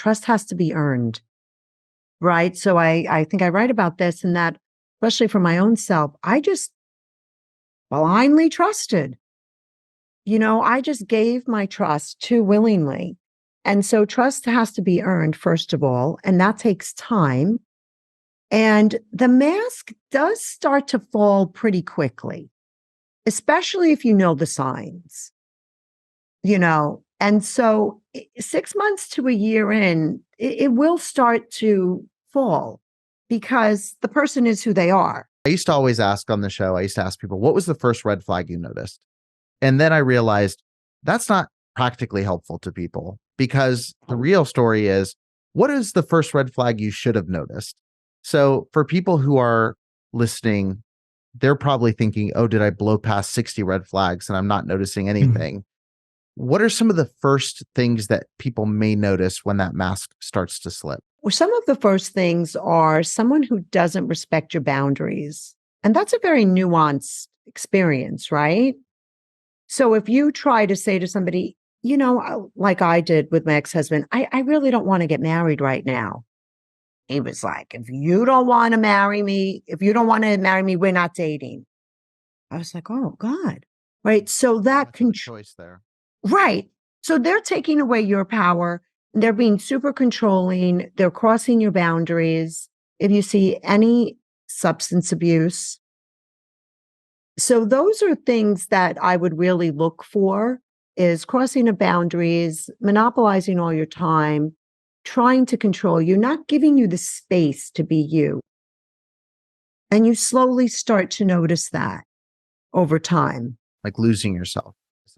trust has to be earned, right? So I think I write about this, and that, especially for my own self, I just blindly trusted. I just gave my trust too willingly. And so trust has to be earned, first of all, and that takes time. And the mask does start to fall pretty quickly, especially if you know the signs, And so 6 months to a year in, it will start to fall because the person is who they are. I used to always ask on the show, I used to ask people, what was the first red flag you noticed? And then I realized that's not practically helpful to people, because the real story is, what is the first red flag you should have noticed? So for people who are listening, they're probably thinking, oh, did I blow past 60 red flags and I'm not noticing anything? What are some of the first things that people may notice when that mask starts to slip? Well, some of the first things are someone who doesn't respect your boundaries. And that's a very nuanced experience, right? So if you try to say to somebody, like I did with my ex-husband, I really don't want to get married right now. He was like, if you don't want to marry me, we're not dating. I was like, oh God. Right. So that choice there. Right. So they're taking away your power. They're being super controlling. They're crossing your boundaries. If you see any substance abuse. So those are things that I would really look for, is crossing the boundaries, monopolizing all your time, trying to control you, not giving you the space to be you. And you slowly start to notice that over time. Like losing yourself.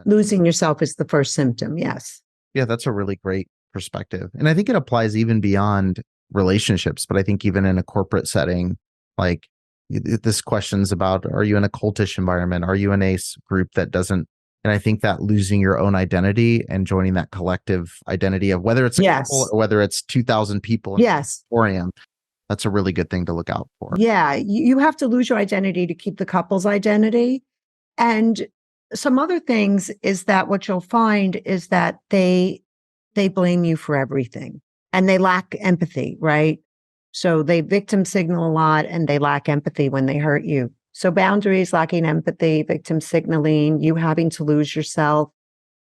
Losing yourself is the first symptom. Yes. Yeah, that's a really great perspective. And I think it applies even beyond relationships, but I think even in a corporate setting, like this question's about, are you in a cultish environment? Are you in a group that doesn't? And I think that losing your own identity and joining that collective identity of whether it's a couple or whether it's 2,000 people in an auditorium, that's a really good thing to look out for. Yeah, you have to lose your identity to keep the couple's identity. And some other things is that what you'll find is that they blame you for everything and they lack empathy, right? So they victim signal a lot and they lack empathy when they hurt you. So boundaries, lacking empathy, victim signaling, you having to lose yourself.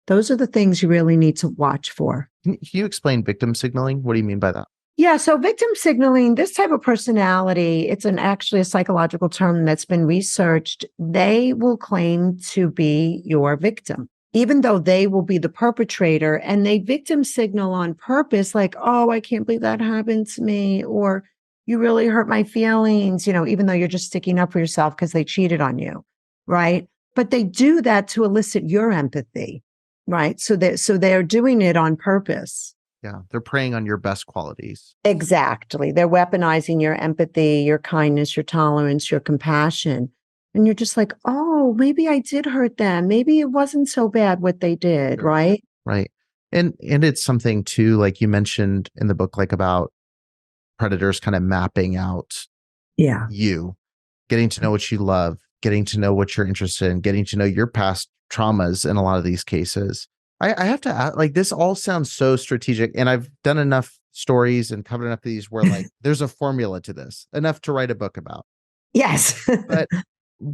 Those are the things you really need to watch for. Can you explain victim signaling? What do you mean by that? Yeah, so victim signaling, this type of personality, it's actually a psychological term that's been researched. They will claim to be your victim, even though they will be the perpetrator, and they victim signal on purpose, like, oh, I can't believe that happened to me, or you really hurt my feelings, even though you're just sticking up for yourself because they cheated on you, right? But they do that to elicit your empathy, right? So they're doing it on purpose. Yeah, they're preying on your best qualities. Exactly. They're weaponizing your empathy, your kindness, your tolerance, your compassion. And you're just like, oh, maybe I did hurt them. Maybe it wasn't so bad what they did, right? Right. And it's something too, like you mentioned in the book, like about predators kind of mapping out you, getting to know what you love, getting to know what you're interested in, getting to know your past traumas in a lot of these cases. I have to ask, like, this all sounds so strategic, and I've done enough stories and covered enough of these where like there's a formula to this, enough to write a book about. Yes. But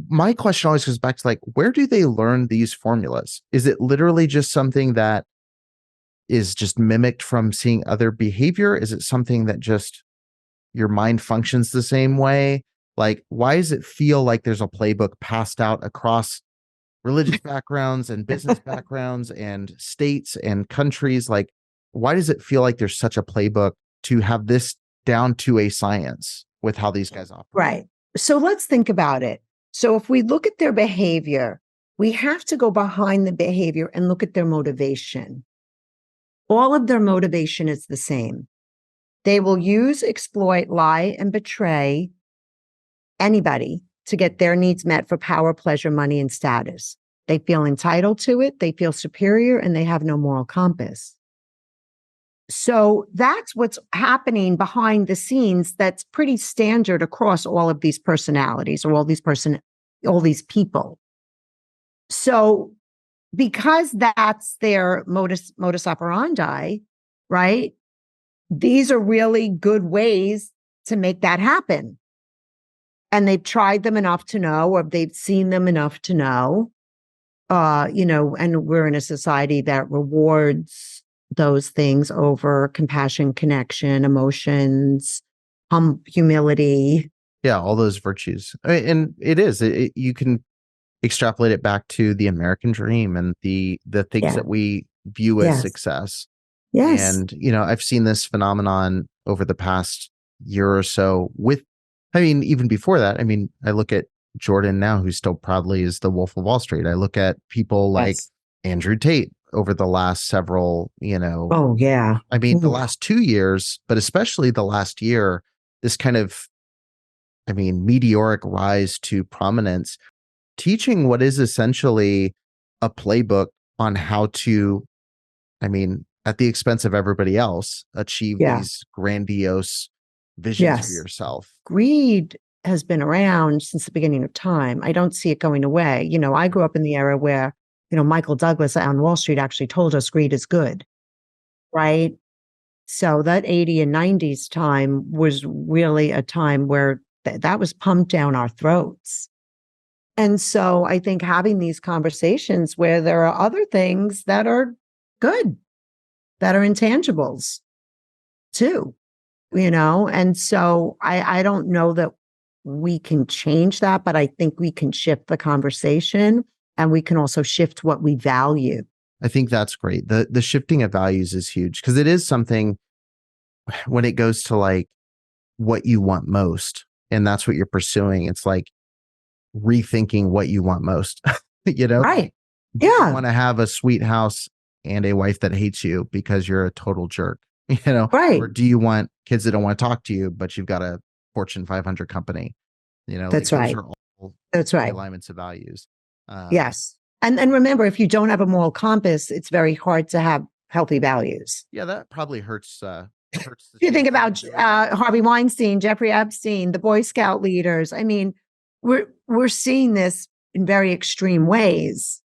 my question always goes back to like, where do they learn these formulas? Is it literally just something that is just mimicked from seeing other behavior? Is it something that just your mind functions the same way? Like, why does it feel like there's a playbook passed out across religious backgrounds and business backgrounds and states and countries? Like, why does it feel like there's such a playbook to have this down to a science with how these guys operate? Right. So let's think about it. So if we look at their behavior, we have to go behind the behavior and look at their motivation. All of their motivation is the same. They will use, exploit, lie, and betray anybody to get their needs met for power, pleasure, money, and status. They feel entitled to it, they feel superior, and they have no moral compass. So that's what's happening behind the scenes. That's pretty standard across all of these personalities or all these people. So because that's their modus operandi, right? these are really good ways to make that happen. And they've tried them enough to know, or they've seen them enough to know. And we're in a society that rewards those things over compassion, connection, emotions, humility. Yeah, all those virtues. And it is. You can extrapolate it back to the American dream and the things Yeah. that we view as Yes. success. Yes. And, I've seen this phenomenon over the past year or so even before that, I look at Jordan now, who still proudly is the Wolf of Wall Street. I look at people like Yes. Andrew Tate over the last several, Oh, yeah. the last 2 years, but especially the last year, this kind of, meteoric rise to prominence, teaching what is essentially a playbook on how to, at the expense of everybody else, achieve Yeah. these grandiose visions for Yes. yourself. Greed has been around since the beginning of time. I don't see it going away. I grew up in the era where, Michael Douglas on Wall Street actually told us greed is good, right? So that 80 and 90s time was really a time where that was pumped down our throats. And so I think having these conversations where there are other things that are good, that are intangibles too, and so I don't know that we can change that, but I think we can shift the conversation, and we can also shift what we value. I think that's great. The shifting of values is huge, because it is something when it goes to like what you want most, and that's what you're pursuing. It's like rethinking what you want most, Right. Do you Yeah. want to have a sweet house and a wife that hates you because you're a total jerk, Right. or do you want kids that don't want to talk to you, but you've got a Fortune 500 company, That's those right. are all That's right. alignments of values. Yes. And remember, if you don't have a moral compass, it's very hard to have healthy values. Yeah, that probably hurts. Hurts If you think about Harvey Weinstein, Jeffrey Epstein, the Boy Scout leaders, we're seeing this in very extreme ways.